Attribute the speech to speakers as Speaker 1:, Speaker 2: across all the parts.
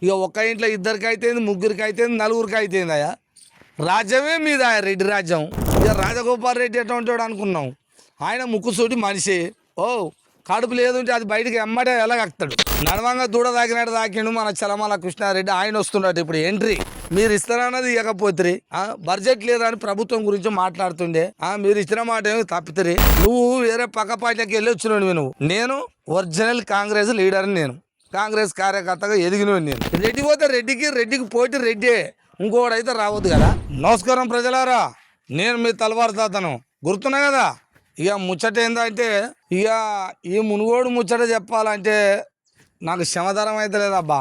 Speaker 1: ఇక ఒక్క ఇంట్లో ఇద్దరికి అయితేంది, ముగ్గురికి అయితేంది, నలుగురికి అయితేంది అయ్యా. రాజ్యమే మీద రెడ్డి రాజ్యం. ఇక రాజగోపాల్ రెడ్డి ఎటువంటివాడు అనుకున్నాం. ఆయన ముక్కుసూటి మనిషి. ఓ కడుపు లేదుంటే అది బయటికి ఎమ్మటే ఎలాగస్తాడు. నడవంగా దూడ తాకినట్టు తాకిండు మన చలమల కృష్ణారెడ్డి. ఆయన వస్తున్నాడు ఇప్పుడు ఎంట్రీ. మీరు ఇస్తారన్నది ఇవ్వకపోతే బడ్జెట్ లేదని ప్రభుత్వం గురించి మాట్లాడుతుండే. మీరు ఇచ్చిన మాట ఏమి తప్పితే నువ్వు వేరే పక్క పార్టీకి వెళ్ళి వచ్చినాడు. నేను ఒరిజినల్ కాంగ్రెస్ లీడర్ని. నేను కాంగ్రెస్ కార్యకర్తగా ఎదిగినోడు. నేను రెడ్డి పోతే రెడ్డికి పోటీ రెడ్డే, ఇంకోడైతే రావద్దు కదా. నమస్కారం ప్రజలారా, నేను మీ తలవారు తాతను గుర్తున్నా కదా. ఇక ముచ్చట ఏందంటే, ఇక ఈ మునుగోడు ముచ్చట చెప్పాలంటే నాకు శ్రమధరం అయితే లేదబ్బా.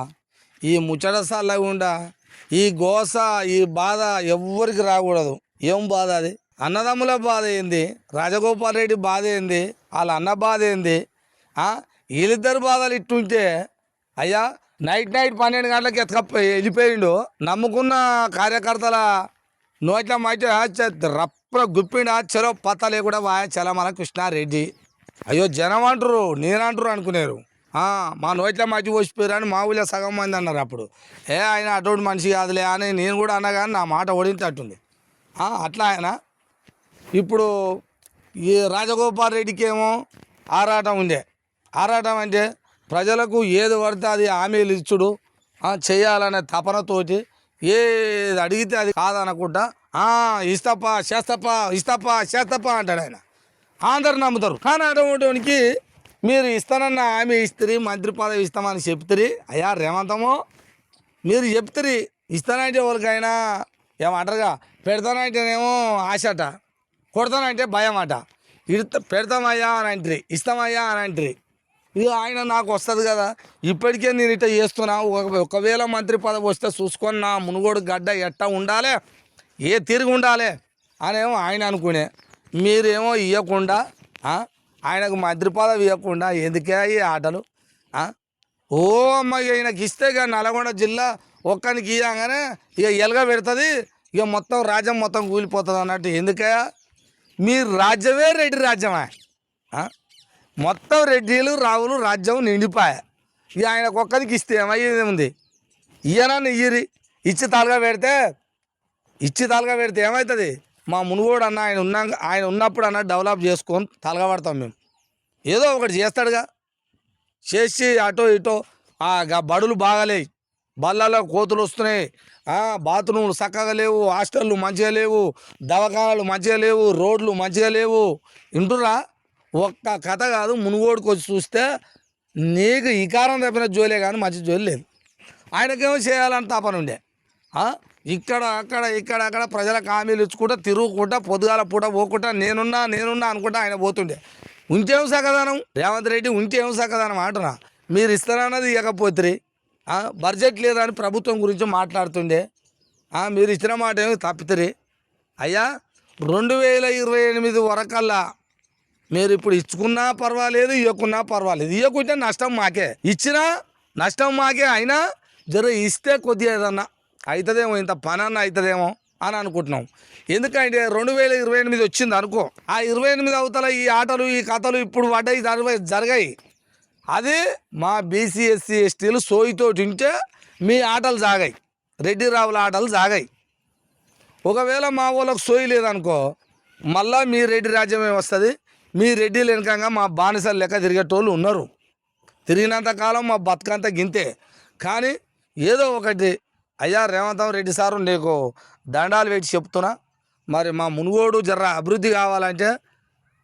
Speaker 1: ఈ ముచ్చట సల్లగుండా ఈ గోస ఈ బాధ ఎవ్వరికి రాకూడదు. ఏం బాధ అది? అన్నదమ్ముల బాధ ఏంది, రాజగోపాల్ రెడ్డి బాధ ఏంది, వాళ్ళ అన్న బాధ ఏంది, వీళ్ళిద్దరు బాధలు ఇట్టుంటే అయ్యా నైట్ 12 గంటలకి వెళ్ళిపోయిండు. నమ్ముకున్న కార్యకర్తల నోట్ల మాట రప్ప గుప్పిండా చెరో పత్త లేకుండా వాయ చలమల కృష్ణారెడ్డి. అయ్యో జనం అంటారు, నేనంటారు అనుకునేరు. మా నోట్ల మట్టి పోసిపోయారు అని మా ఊళ్ళో సగం మంది అన్నారు. అప్పుడు ఆయన అటువంటి మనిషి కాదులే అని నేను కూడా అన్నా, కానీ నా మాట ఓడించట్టుంది. అట్లా ఆయన ఇప్పుడు ఈ రాజగోపాల్ రెడ్డికి ఏమో ఆరాటం ఉండే. ఆరాటం అంటే ప్రజలకు ఏది పడితే అది హామీలు ఇచ్చుడు, చేయాలనే తపనతోటి ఏది అడిగితే అది కాదనకుండా ఇస్తప్ప చేస్తప్ప అంటాడు ఆయన. అందరు నమ్ముతారు. కానీ అటువంటికి మీరు ఇస్తానన్న హామీ ఇస్తుంది, మంత్రి పదవి ఇస్తామని చెప్తారు. అయ్యా రేవంతమో మీరు చెప్తారు ఇస్తానంటే ఎవరికైనా ఏమంటారుగా, పెడతానంటేనేమో ఆశట, కొడతానంటే భయం అట. పెడతామయ్యా అని అంటారు, ఇస్తామయ్యా అని అంటారు. ఇక ఆయన నాకు వస్తుంది కదా, ఇప్పటికే నేను ఇట్లా చేస్తున్నా. ఒకవేళ మంత్రి పదవి వస్తే చూసుకొని నా మునుగోడు గడ్డ ఎట్టా ఉండాలి, ఏ తిరిగి ఉండాలి అనేమో ఆయన అనుకునే. మీరేమో ఇవ్వకుండా ఆయనకు మంత్రి పదవి ఇవ్వకుండా ఎందుకే ఈ ఆటలు? ఓ అమ్మాయి ఆయనకి ఇస్తే ఇక నల్గొండ జిల్లా ఒక్కనికి ఇవ్వగానే ఇక ఎలుగ పెడుతుంది, ఇక మొత్తం రాజ్యం మొత్తం కూలిపోతుంది అన్నట్టు. ఎందుకే మీ రాజ్యమే రెడ్డి రాజ్యమా? మొత్తం రెడ్డిలు రావులు రాజ్యం నిండిపోయా. ఇక ఆయనకు ఒక్కరికి ఇస్తే ఏమయ్యేది ఉంది? ఇయ్యనని ఇయ్యరి ఇచ్చి తలగా పెడితే ఏమవుతుంది? మా మునుగోడు అన్న ఆయన ఉన్నప్పుడు అన్న డెవలప్ చేసుకొని తలగా పడతాం మేము. ఏదో ఒకటి చేస్తాడుగా, చేసి అటో ఇటో బడులు బాగాలేవు, బళ్ళలో కోతులు వస్తున్నాయి, బాత్రూమ్లు చక్కగా లేవు, హాస్టళ్ళు మంచిగా లేవు, దవాఖానాలు మంచిగా లేవు, రోడ్లు మంచిగా లేవు. వింటురా? ఒక్క కథ కాదు, మునుగోడుకు వచ్చి చూస్తే నీకు ఇకారం తప్పిన జోలే కానీ మంచి జోలి లేదు. ఆయనకేమో చేయాలని తపన ఉండే. ఇక్కడ అక్కడ ప్రజలకు హామీలు ఇచ్చుకుంటా తిరుగుకుంటా పొద్దుగాల పూట పోకుండా నేనున్నా అనుకుంటా ఆయన పోతుండే. ఉంటేం సకదానం రేవంత్ రెడ్డి, ఉంటేం సకదానం అంటున్నా. మీరు ఇస్తారన్నది ఇవ్వకపోతే బడ్జెట్ లేదని ప్రభుత్వం గురించి మాట్లాడుతుండే. మీరు ఇచ్చిన మాట ఏమి తప్పితే అయ్యా 2028 వరకల్లా మీరు ఇప్పుడు ఇచ్చుకున్నా పర్వాలేదు, ఇవ్వకున్నా పర్వాలేదు. ఇవ్వకుంటే నష్టం మాకే, ఇచ్చినా నష్టం మాకే. అయినా జర ఇస్తే కొద్దిగా ఏదన్నా అవుతుందేమో, ఇంత పని అన్న అవుతుందేమో అని అనుకుంటున్నాం. ఎందుకంటే 2028 వచ్చింది అనుకో, ఆ 28 అవతల ఈ ఆటలు ఈ కథలు ఇప్పుడు పడ్డాయి జరిగాయి. అది మా బీసీ ఎస్సీ ఎస్టీలు సోయితో తింటే మీ ఆటలు సాగాయి, రెడ్డి రావుల ఆటలు సాగాయి. ఒకవేళ మా వాళ్ళకు సోయి లేదనుకో, మళ్ళా మీ రెడ్డి రాజ్యమే వస్తుంది. మీ రెడ్డిలు వెనకంగా మా బానిసలు లెక్క తిరిగేటోళ్ళు ఉన్నారు. తిరిగినంతకాలం మా బతుకంతా గింతే. కానీ ఏదో ఒకటి అయ్యా రేవంత్ రెడ్డి సారు నీకు దండాలు పెట్టి చెప్తున్నా. మరి మా మునుగోడు జర అభివృద్ధి కావాలంటే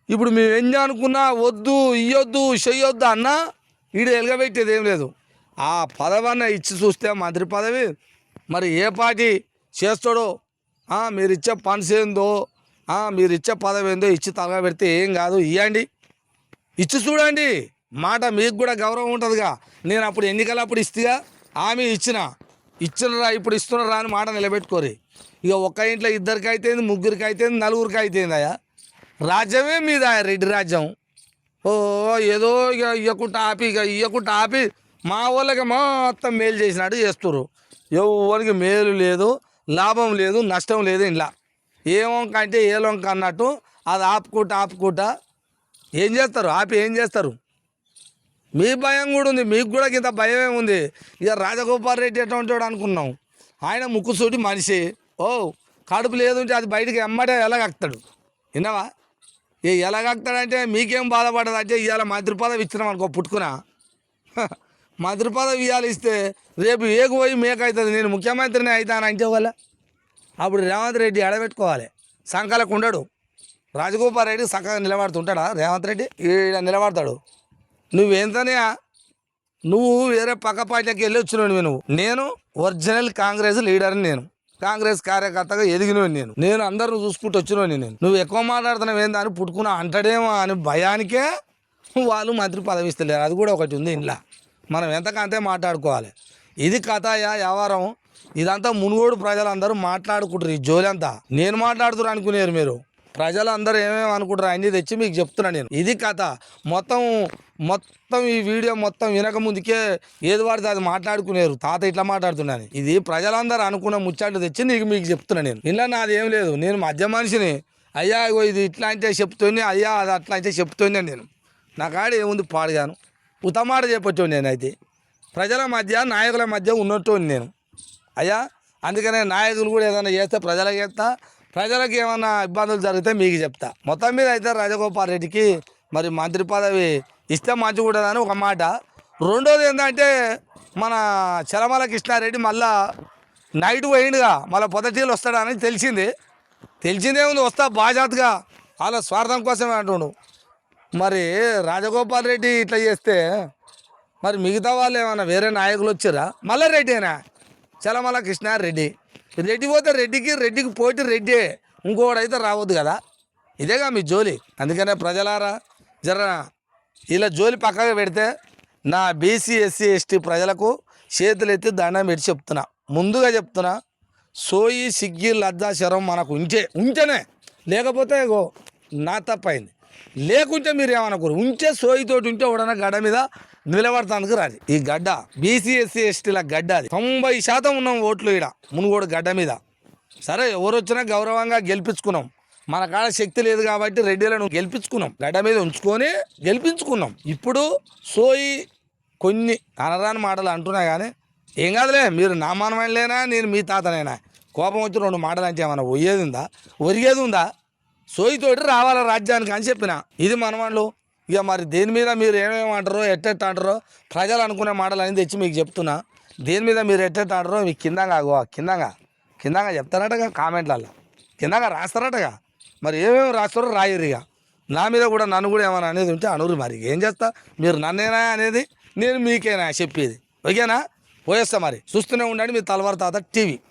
Speaker 1: ఇప్పుడు మేము ఏం అనుకున్నా వద్దు, ఇయ్యొద్దు, చెయ్యొద్దు అన్నా ఈడు ఎలగబెట్టేది ఏం లేదు. ఆ పదవన్న ఇచ్చి చూస్తే మంత్రి పదవి మరి ఏ పార్టీ చేస్తాడో, మీరు ఇచ్చే ఫండ్స్ ఏందో, మీరు ఇచ్చే పదవి ఏందో ఇచ్చి తలగా పెడితే ఏం కాదు. ఇవ్వండి, ఇచ్చి చూడండి. మాట మీకు కూడా గౌరవం ఉంటుందిగా. నేను అప్పుడు ఎన్నికలప్పుడు ఇస్తేగా హామీ ఇచ్చినరా ఇప్పుడు ఇస్తున్నారా అని మాట నిలబెట్టుకోరు. ఇక ఒక్క ఇంట్లో ఇద్దరికి అయితేంది, ముగ్గురికి అయితేంది, నలుగురికి అయితేంది అయ్యా. రాజ్యమే మీద రెడ్డి రాజ్యం. ఏదో ఇక ఇవ్వకుండా ఆపి మా వాళ్ళకి మొత్తం మేలు చేసినట్టు చేస్తున్నారు. ఎవరికి మేలు లేదు, లాభం లేదు, నష్టం లేదు. ఇలా ఏ వంక అంటే ఏ వంక అన్నట్టు అది ఆపుకుంటా ఏం చేస్తారు? ఏం చేస్తారు? మీ భయం కూడా ఉంది, మీకు కూడా ఇంత భయమే ఉంది. ఇక రాజగోపాల్ రెడ్డి ఎటువంటి వాడు అనుకున్నాం. ఆయన ముక్కుసూటి మనిషి. ఓ కడుపు లేదుంటే అది బయటికి ఎమ్మటే ఎలాగక్తాడు. విన్నావా? ఎలాగక్తాడంటే మీకేం బాధపడదు అంటే ఇవాళ మంత్రి పదవి ఇచ్చినాం అనుకో పుట్టుకున్నా మంత్రి పదవి ఇవాళ ఇస్తే రేపు ఏకు పోయి మేకవుతుంది, నేను ముఖ్యమంత్రిని అవుతానంటే వాళ్ళ అప్పుడు రేవంత్ రెడ్డి ఎడబెట్టుకోవాలి. సంకలకు ఉండడు. రాజగోపాల్ రెడ్డి చక్కగా నిలబడుతుంటాడా? రేవంత్ రెడ్డి ఈడ నిలబడతాడు. నువ్వేంతనే నువ్వు వేరే పక్క పార్టీకి వెళ్ళి వచ్చినావు. నేను ఒరిజినల్ కాంగ్రెస్ లీడర్ని, నేను కాంగ్రెస్ కార్యకర్తగా ఎదిగినవి. నేను అందరూ చూసుకుంటూ వచ్చినవి. నువ్వు ఎక్కువ మాట్లాడుతున్నావు ఏందా అని పుట్టుకున్నా అంటాడేమో అని భయానికే వాళ్ళు మంత్రి పదవి ఇస్తలేరు. అది కూడా ఒకటి ఉంది ఇంట్లో. మనం ఎంతకంతే మాట్లాడుకోవాలి. ఇది కథయా వ్యవహారం. ఇదంతా మునుగోడు ప్రజలందరూ మాట్లాడుకుంటారు. ఈ జోలి అంతా నేను మాట్లాడుతున్నారు అనుకునేరు మీరు. ప్రజలందరూ ఏమేమి అనుకుంటారు అన్నీ తెచ్చి మీకు చెప్తున్నా నేను. ఇది కథ మొత్తం ఈ వీడియో మొత్తం వినక ముందుకే ఏది పడితే అది మాట్లాడుకునేరు. తాత ఇట్లా మాట్లాడుతున్నాను. ఇది ప్రజలందరూ అనుకున్న ముచ్చట్లు తెచ్చి మీకు చెప్తున్నా నేను. ఇలా నాది ఏం లేదు, నేను మధ్య మనిషిని. అయ్యా ఇది ఇట్లా అంటే చెప్తుంది, అయ్యా అది అట్లా అంటే చెప్తుంది. నేను నా కాడ ఏముంది పాడుగాను ఉత్తమాట చెప్పొచ్చు. నేనైతే ప్రజల మధ్య నాయకుల మధ్య ఉన్నట్టు నేను. అయ్యా అందుకనే నాయకులు కూడా ఏదైనా చేస్తే ప్రజలకు చెప్తా, ప్రజలకు ఏమైనా ఇబ్బందులు జరిగితే మీకు చెప్తా. మొత్తం మీద అయితే రాజగోపాల్ రెడ్డికి మరి మంత్రి పదవి ఇస్తే మంచిగా ఉంటుందని ఒక మాట. రెండోది ఏంటంటే మన చలమల కృష్ణారెడ్డి మళ్ళా నైట్ పోయిండుగా, మళ్ళీ పొదటీలు వస్తాడని తెలిసిందే ఉంది. వస్తా బాజాత్గా వాళ్ళ స్వార్థం కోసమే అంటుండు. మరి రాజగోపాల్ రెడ్డి ఇట్లా చేస్తే మరి మిగతా వాళ్ళు ఏమన్నా వేరే నాయకులు వచ్చారా? మళ్ళీ రెడ్డేనా? చలమల కృష్ణారెడ్డి పోతే రెడ్డికి పోటీ రెడ్డే, ఇంకోడైతే రావద్దు కదా. ఇదేగా మీ జోలి. అందుకనే ప్రజలారా జర ఇలా జోలి పక్కగా పెడితే నా బీసీ ఎస్సీ ఎస్టీ ప్రజలకు చేతులు ఎత్తి దండం పెట్టి చెప్తున్నా, ముందుగా చెప్తున్నా. సోయి సిగ్గి లజ్జా శరం మనకు ఉంటేనే, లేకపోతే నా తప్పైంది. లేకుంటే మీరు ఏమనుకోరు. సోయితోటి ఉంటే ఎవడన్నా గడ్డ మీద నిలబడతానికి రాదు. ఈ గడ్డ బీసీ ఎస్సీ ఎస్టీల గడ్డ. అది 90% ఉన్నాం ఓట్లు ఈడ మునుగోడు గడ్డ మీద. సరే ఎవరు వచ్చినా గౌరవంగా గెలిపించుకున్నాం. మన కాడ శక్తి లేదు కాబట్టి రెడ్డిలను గెలిపించుకున్నాం, గడ్డ మీద ఉంచుకొని గెలిపించుకున్నాం. ఇప్పుడు సోయి కొన్ని అనరాని మాటలు అంటున్నా కానీ ఏం కాదులే, మీరు నా మనమైనలేనా, నేను మీ తాతనైనా. కోపం వచ్చి 2 మాటలు అంటే ఏమన్నా ఒరిగేది ఉందా? సోయితోటి రావాల రాజ్యానికి అని చెప్పిన. ఇది మనవాళ్ళు. ఇక మరి దేని మీద మీరు ఏమేమి అంటారో ఎట్టెట్ట అంటారో ప్రజలు అనుకునే మాటలు అని తెచ్చి మీకు చెప్తున్నా. దేని మీద మీరు ఎట్టెట్ట అంటారో మీకు కిందంగా చెప్తారటగా, కామెంట్లలో కిందంగా రాస్తారటగా. మరి ఏమేమి రాస్తారో రాయరు. ఇక నా మీద కూడా నన్ను కూడా ఏమైనా అనేది ఉంటే అనురు. మరి ఏం చేస్తా, మీరు నన్నేనా అనేది, నేను మీకేనా చెప్పేది. ఓకేనా? పోయేస్తా మరి. చూస్తూనే ఉండండి మీ తలవారు తాత టీవీ.